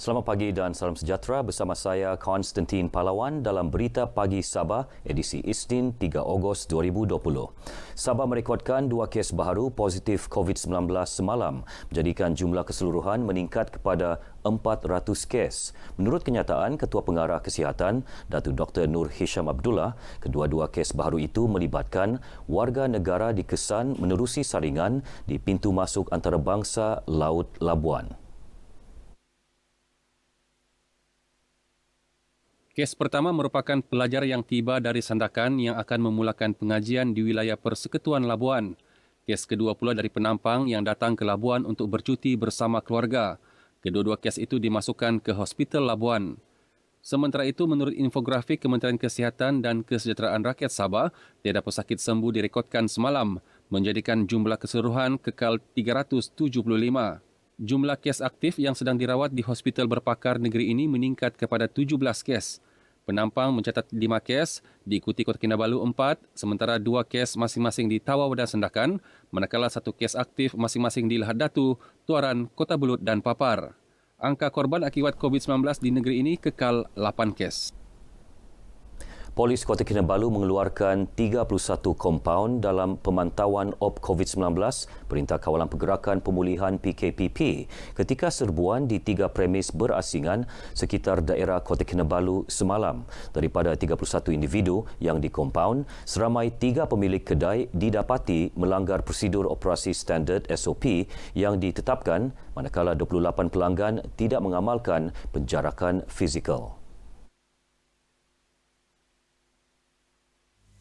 Selamat pagi dan salam sejahtera bersama saya Konstantin Pahlawan dalam Berita Pagi Sabah edisi Isnin 3 Ogos 2020. Sabah merekodkan 2 kes baharu positif COVID-19 semalam, menjadikan jumlah keseluruhan meningkat kepada 400 kes. Menurut kenyataan Ketua Pengarah Kesihatan, Datuk Dr. Nur Hisham Abdullah, kedua-dua kes baharu itu melibatkan warga negara di Kesan menerusi saringan di pintu masuk antarabangsa Laut Labuan. Kes pertama merupakan pelajar yang tiba dari Sandakan yang akan memulakan pengajian di wilayah Persekutuan Labuan. Kes kedua pula dari penampang yang datang ke Labuan untuk bercuti bersama keluarga. Kedua-dua kes itu dimasukkan ke Hospital Labuan. Sementara itu, menurut infografik Kementerian Kesihatan dan Kesejahteraan Rakyat Sabah, tiada pesakit sembuh direkodkan semalam, menjadikan jumlah keseluruhan kekal 375. Jumlah kes aktif yang sedang dirawat di hospital berpakar negeri ini meningkat kepada 17 kes. Penampang mencatat 5 kes, diikuti Kota Kinabalu 4, sementara 2 kes masing-masing di Tawau dan Sandakan, manakala 1 kes aktif masing-masing di Lahad Datu, Tuaran, Kota Belud dan Papar. Angka korban akibat COVID-19 di negeri ini kekal 8 kes. Polis Kota Kinabalu mengeluarkan 31 kompaun dalam pemantauan op COVID-19 Perintah Kawalan Pergerakan Pemulihan PKPP ketika serbuan di 3 premis berasingan sekitar daerah Kota Kinabalu semalam. Daripada 31 individu yang dikompaun, seramai 3 pemilik kedai didapati melanggar prosedur operasi standard SOP yang ditetapkan, manakala 28 pelanggan tidak mengamalkan penjarakan fizikal.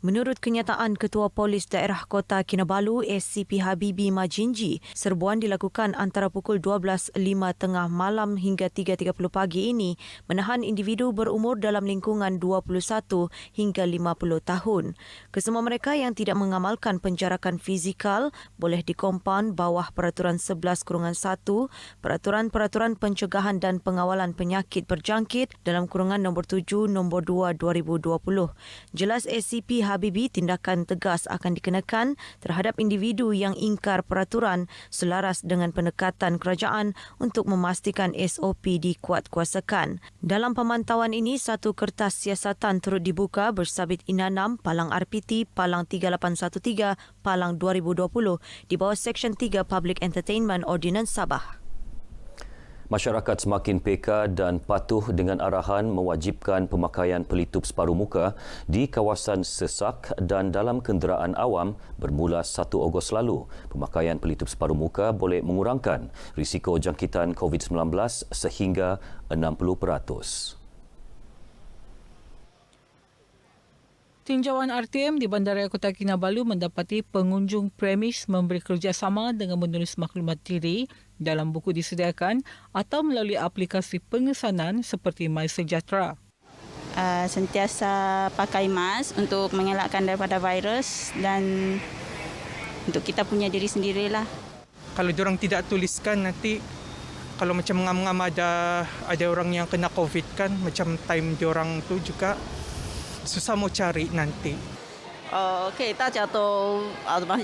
Menurut kenyataan Ketua Polis Daerah Kota Kinabalu SCP Habibi Majinji, serbuan dilakukan antara pukul 12.05 tengah malam hingga 3.30 pagi ini menahan individu berumur dalam lingkungan 21 hingga 50 tahun. Kesemua mereka yang tidak mengamalkan penjarakan fizikal boleh dikompaun bawah Peraturan 11-1 Peraturan-Peraturan Pencegahan dan Pengawalan Penyakit Berjangkit dalam kurungan nombor 7 nombor 2 2020. Jelas SCP Habibi, tindakan tegas akan dikenakan terhadap individu yang ingkar peraturan selaras dengan pendekatan kerajaan untuk memastikan SOP dikuatkuasakan. Dalam pemantauan ini, 1 kertas siasatan turut dibuka bersabit INA6 Palang RPT Palang 3813 Palang 2020 di bawah Seksyen 3 Public Entertainment Ordinance Sabah. Masyarakat semakin peka dan patuh dengan arahan mewajibkan pemakaian pelitup separuh muka di kawasan sesak dan dalam kenderaan awam bermula 1 Ogos lalu. Pemakaian pelitup separuh muka boleh mengurangkan risiko jangkitan COVID-19 sehingga 60%. Tinjauan RTM di Bandaraya Kota Kinabalu mendapati pengunjung premis memberi kerjasama dengan menulis maklumat diri dalam buku disediakan atau melalui aplikasi pengesanan seperti MySejahtera. Sentiasa pakai mask untuk mengelakkan daripada virus dan untuk kita punya diri sendirilah. Kalau diorang tidak tuliskan nanti kalau macam ngam-ngam ada orang yang kena COVID kan, macam time diorang tu juga susah mau cari nanti. 大家都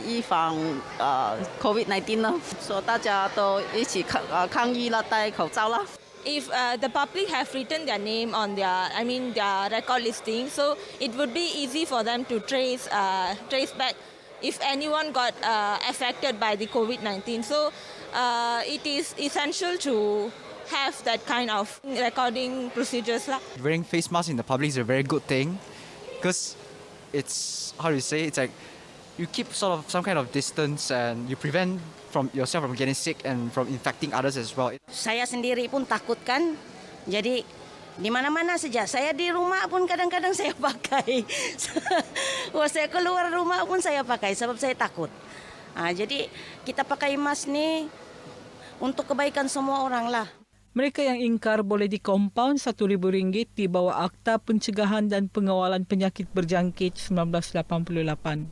预防COVID-19 了，所以大家都一起抗疫了，戴口罩了。 If the public have written their name on their record listing, so it would be easy for them to trace back if anyone got affected by the COVID-19. So it is essential to have that kind of recording procedures. Wearing face masks in the public is a very good thing because it's, it's like you keep sort of some kind of distance and you prevent from yourself from getting sick and from infecting others as well. Saya sendiri pun takut kan, jadi di mana-mana saja. Saya di rumah pun kadang-kadang saya pakai. Saya keluar rumah pun saya pakai sebab saya takut. Jadi kita pakai mask ni untuk kebaikan semua orang lah. Mereka yang ingkar boleh dikompaun RM1,000 di bawah Akta Pencegahan dan Pengawalan Penyakit Berjangkit 1988.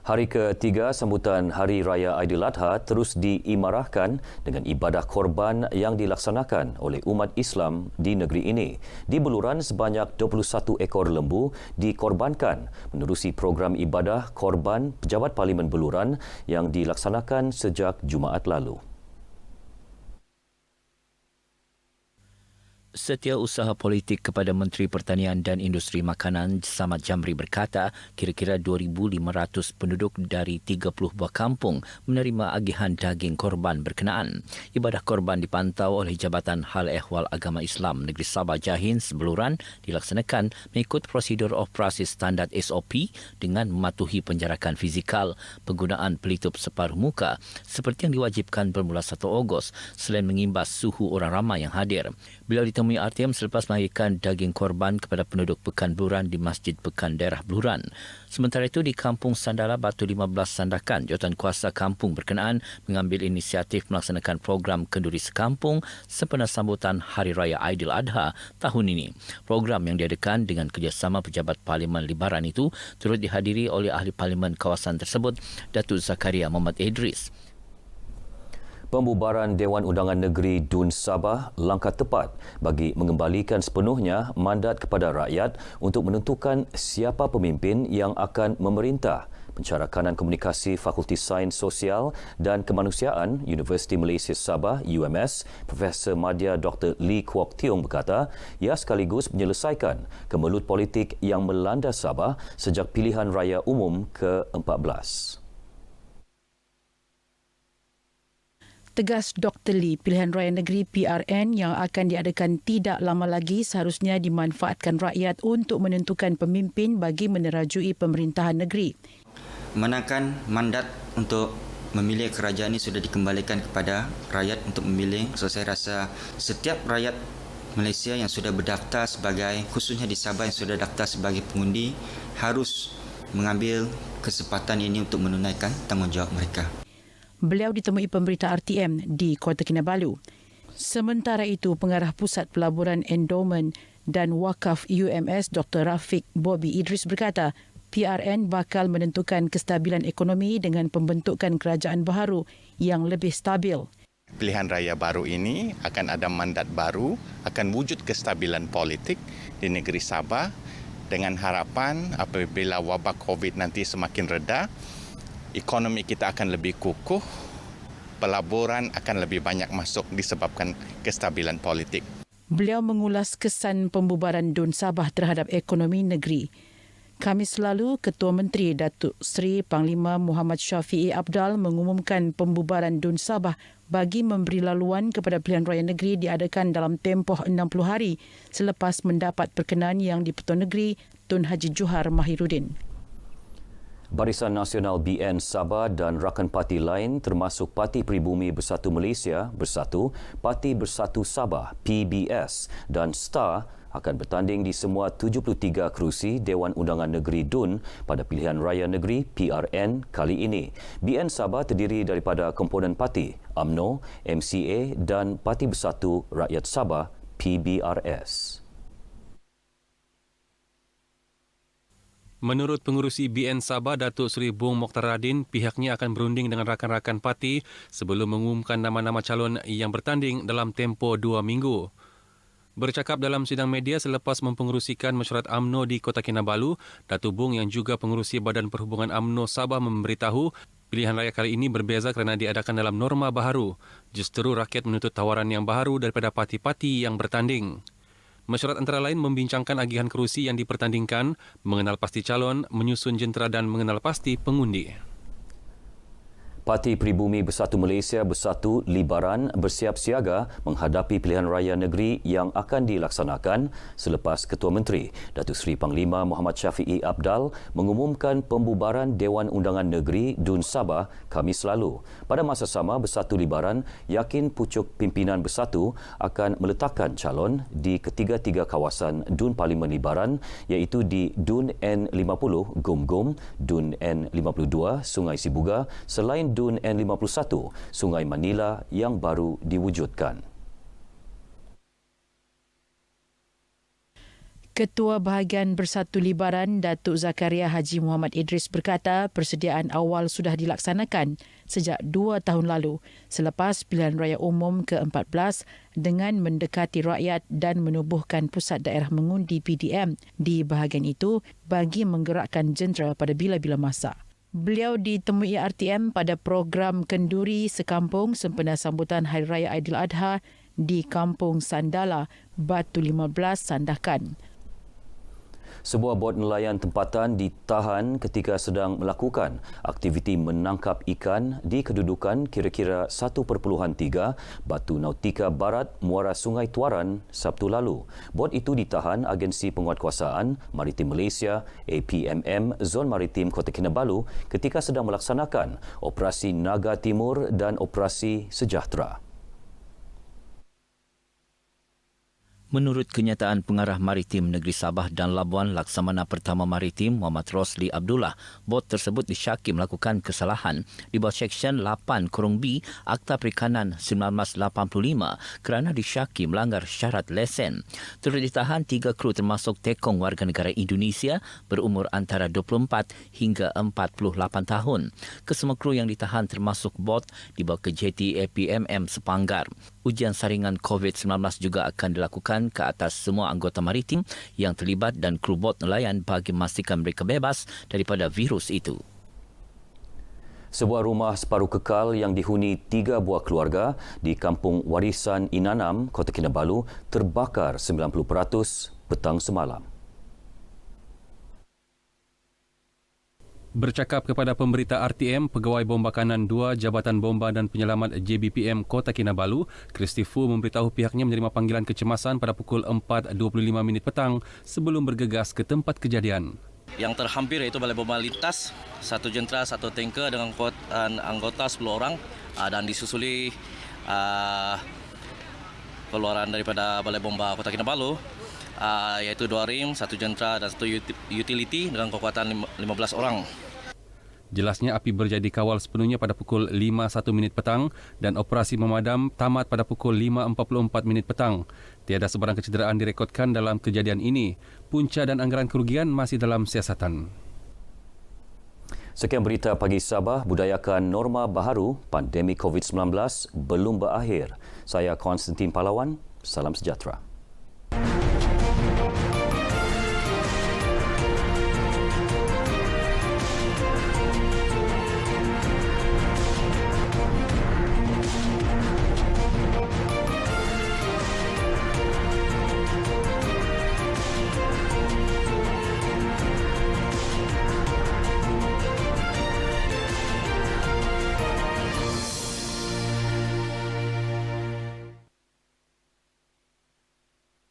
Hari ketiga sambutan Hari Raya Aidiladha terus diimarahkan dengan ibadah korban yang dilaksanakan oleh umat Islam di negeri ini. Di Beluran, sebanyak 21 ekor lembu dikorbankan menerusi program ibadah korban Pejabat Parlimen Beluran yang dilaksanakan sejak Jumaat lalu. Setiausaha Politik kepada Menteri Pertanian dan Industri Makanan Samad Jamri berkata kira-kira 2,500 penduduk dari 30 buah kampung menerima agihan daging korban berkenaan. Ibadah korban dipantau oleh Jabatan Hal Ehwal Agama Islam Negeri Sabah Jahin Sebeluran dilaksanakan mengikut prosedur operasi standard SOP dengan mematuhi penjarakan fizikal, penggunaan pelitup separuh muka seperti yang diwajibkan bermula 1 Ogos selain mengimbas suhu orang ramai yang hadir. Beliau ditemui RTM selepas mengagikan daging korban kepada penduduk Pekan Beluran di Masjid Pekan Daerah Beluran. Sementara itu di Kampung Sandala Batu 15 Sandakan, Jawatankuasa kampung berkenaan mengambil inisiatif melaksanakan program Kenduri Sekampung sempena sambutan Hari Raya Aidiladha tahun ini. Program yang diadakan dengan kerjasama Pejabat Parlimen Libaran itu turut dihadiri oleh Ahli Parlimen kawasan tersebut, Datuk Zakaria Muhammad Idris. Pembubaran Dewan Undangan Negeri Dun Sabah langkah tepat bagi mengembalikan sepenuhnya mandat kepada rakyat untuk menentukan siapa pemimpin yang akan memerintah. Pencara Kanan Komunikasi Fakulti Sains Sosial dan Kemanusiaan Universiti Malaysia Sabah UMS, Profesor Madya Dr. Lee Kwok Tiong berkata ia sekaligus menyelesaikan kemelut politik yang melanda Sabah sejak pilihan raya umum ke-14. Tegas Dr. Lee, pilihan raya negeri PRN yang akan diadakan tidak lama lagi seharusnya dimanfaatkan rakyat untuk menentukan pemimpin bagi menerajui pemerintahan negeri. Manakala mandat untuk memilih kerajaan ini sudah dikembalikan kepada rakyat untuk memilih. So saya rasa setiap rakyat Malaysia yang sudah berdaftar sebagai, khususnya di Sabah yang sudah daftar sebagai pengundi, harus mengambil kesempatan ini untuk menunaikan tanggungjawab mereka. Beliau ditemui pemberita RTM di Kota Kinabalu. Sementara itu, Pengarah Pusat Pelaburan Endowment dan Wakaf UMS Dr. Rafiq Bobby Idris berkata, PRN bakal menentukan kestabilan ekonomi dengan pembentukan kerajaan baharu yang lebih stabil. Pilihan raya baru ini akan ada mandat baru, akan wujud kestabilan politik di negeri Sabah dengan harapan apabila wabak COVID nanti semakin reda, ekonomi kita akan lebih kukuh, pelaburan akan lebih banyak masuk disebabkan kestabilan politik. Beliau mengulas kesan pembubaran Dun Sabah terhadap ekonomi negeri. Khamis lalu, Ketua Menteri Datuk Seri Panglima Muhammad Syafiee Apdal mengumumkan pembubaran Dun Sabah bagi memberi laluan kepada pilihan raya negeri diadakan dalam tempoh 60 hari selepas mendapat perkenaan yang di-Pertuan Negeri Tun Haji Johar Mahiruddin. Barisan Nasional BN Sabah dan rakan parti lain termasuk Parti Pribumi Bersatu Malaysia Bersatu, Parti Bersatu Sabah PBS dan STAR akan bertanding di semua 73 kerusi Dewan Undangan Negeri DUN pada pilihan raya negeri PRN kali ini. BN Sabah terdiri daripada komponen parti UMNO, MCA dan Parti Bersatu Rakyat Sabah PBRS. Menurut pengurusi BN Sabah Datuk Seri Bung Mokhtar Radin, pihaknya akan berunding dengan rakan-rakan parti sebelum mengumumkan nama-nama calon yang bertanding dalam tempoh 2 minggu. Bercakap dalam sidang media selepas mempengerusikan mesyuarat UMNO di Kota Kinabalu, Datuk Bung yang juga pengerusi Badan Perhubungan UMNO Sabah memberitahu pilihan raya kali ini berbeza kerana diadakan dalam norma baharu. Justeru rakyat menuntut tawaran yang baharu daripada parti-parti yang bertanding. Mesyuarat antara lain membincangkan agihan kerusi yang dipertandingkan, mengenal pasti calon, menyusun jentera dan mengenal pasti pengundi. Parti Pribumi Bersatu Malaysia Bersatu Libaran bersiap siaga menghadapi pilihan raya negeri yang akan dilaksanakan selepas Ketua Menteri Datuk Seri Panglima Muhammad Syafiee Apdal mengumumkan pembubaran Dewan Undangan Negeri DUN Sabah Khamis lalu. Pada masa sama, Bersatu Libaran yakin pucuk pimpinan Bersatu akan meletakkan calon di ketiga-tiga kawasan DUN Parlimen Libaran iaitu di DUN N50 Gum-Gum, DUN N52 Sungai Sibuga selain DUN N51 Sungai Manila yang baru diwujudkan. Ketua Bahagian Bersatu Libaran Datuk Zakaria Haji Muhammad Idris berkata persediaan awal sudah dilaksanakan sejak 2 tahun lalu selepas pilihan raya umum ke-14 dengan mendekati rakyat dan menubuhkan pusat daerah mengundi PDM di bahagian itu bagi menggerakkan jentera pada bila-bila masa. Beliau ditemui RTM pada program Kenduri Sekampung sempena sambutan Hari Raya Aidiladha di Kampung Sandala, Batu 15, Sandakan. Sebuah bot nelayan tempatan ditahan ketika sedang melakukan aktiviti menangkap ikan di kedudukan kira-kira 1.3 Batu Nautika Barat, Muara Sungai Tuaran, Sabtu lalu. Bot itu ditahan Agensi Penguatkuasaan Maritim Malaysia APMM Zon Maritim Kota Kinabalu ketika sedang melaksanakan Operasi Naga Timur dan Operasi Sejahtera. Menurut kenyataan Pengarah Maritim Negeri Sabah dan Labuan Laksamana Pertama Maritim Muhammad Rosli Abdullah, bot tersebut disyaki melakukan kesalahan di bawah Seksyen 8(B) Akta Perikanan 1985 kerana disyaki melanggar syarat lesen. Turut ditahan 3 kru termasuk tekong warga negara Indonesia berumur antara 24 hingga 48 tahun. Kesemua kru yang ditahan termasuk bot dibawa ke JT APMM Sepanggar. Ujian saringan COVID-19 juga akan dilakukan ke atas semua anggota maritim yang terlibat dan kru bot nelayan bagi memastikan mereka bebas daripada virus itu. Sebuah rumah separuh kekal yang dihuni 3 buah keluarga di Kampung Warisan Inanam, Kota Kinabalu terbakar 90% petang semalam. Bercakap kepada pemberita RTM, Pegawai Bomba Kanan 2 Jabatan Bomba dan Penyelamat JBPM Kota Kinabalu, Kristi Fu memberitahu pihaknya menerima panggilan kecemasan pada pukul 4.25 petang sebelum bergegas ke tempat kejadian. Yang terhampir iaitu Balai Bomba Lintas, 1 jentera, 1 tanker dengan anggota 10 orang dan disusuli keluaran daripada Balai Bomba Kota Kinabalu iaitu 2 rim, 1 jentera dan 1 utility dengan kekuatan 15 orang. Jelasnya api berjadi kawal sepenuhnya pada pukul 5.01 petang dan operasi memadam tamat pada pukul 5.44 petang. Tiada sebarang kecederaan direkodkan dalam kejadian ini. Punca dan anggaran kerugian masih dalam siasatan. Sekian berita pagi Sabah, budayakan norma baharu, pandemik COVID-19 belum berakhir. Saya Konstantin Palawan, salam sejahtera.